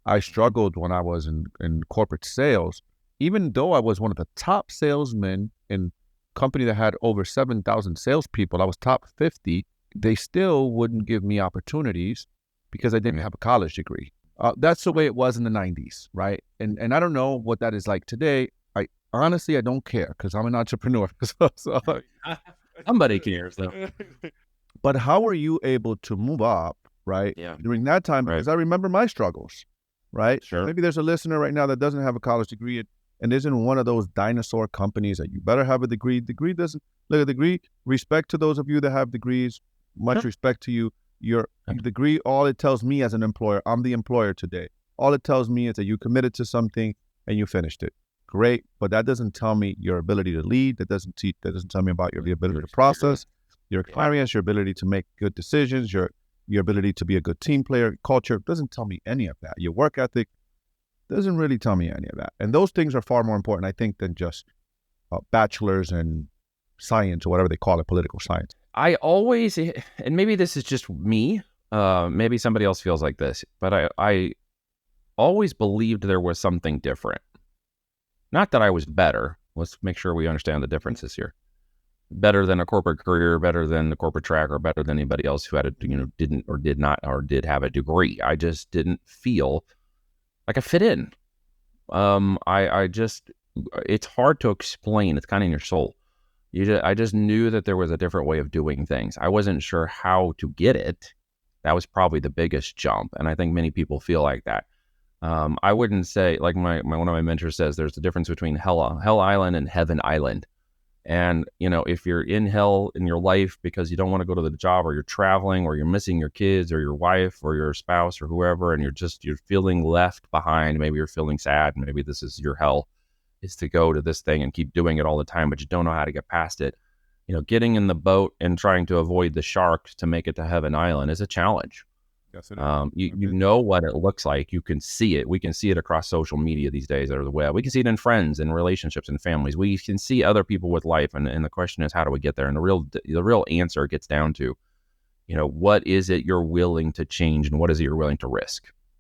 I struggled when I was in corporate sales. Even though I was one of the top salesmen in a company that had over 7,000 salespeople, I was top 50, they still wouldn't give me opportunities because I didn't have a college degree. That's the way it was in the 90s, right? And I don't know what that is like today. Honestly, I don't care because I'm an entrepreneur. So, Somebody cares, though. but how are you able to move up, right, Yeah. during that time? Right. Because I remember my struggles, right? Sure. Maybe there's a listener right now that doesn't have a college degree and is in one of those dinosaur companies that you better have a degree. Degree doesn't, look, a degree, respect to those of you that have degrees, much respect to you. Your degree, all it tells me as an employer, I'm the employer today. All it tells me is that you committed to something and you finished it. Great, but that doesn't tell me your ability to lead. That doesn't tell me about your ability to process, your experience, your ability to make good decisions, your ability to be a good team player. Culture doesn't tell me any of that. Your work ethic doesn't really tell me any of that. And those things are far more important, I think, than just bachelor's in science or whatever they call it, political science. I always, and maybe this is just me, maybe somebody else feels like this, but I always believed there was something different. Not that I was better. Let's make sure we understand the differences here. Better than a corporate career, better than the corporate track, or better than anybody else who had didn't or did not or did have a degree. I just didn't feel like I fit in. I just, it's hard to explain. It's kind of in your soul. I just knew that there was a different way of doing things. I wasn't sure how to get it. That was probably the biggest jump. And I think many people feel like that. I wouldn't say, like one of my mentors says, there's a difference between hell island and heaven island. And, if you're in hell in your life because you don't want to go to the job, or you're traveling, or you're missing your kids or your wife or your spouse or whoever, and you're feeling left behind, maybe you're feeling sad, and maybe this is your hell, is to go to this thing and keep doing it all the time, but you don't know how to get past it. Getting in the boat and trying to avoid the sharks to make it to heaven island is a challenge. Yes, it is. You know what it looks like. You can see it. We can see it across social media these days, or the web. We can see it in friends and relationships and families. We can see other people with life, and the question is, how do we get there? And the real answer gets down to, what is it you're willing to change, and what is it you're willing to risk?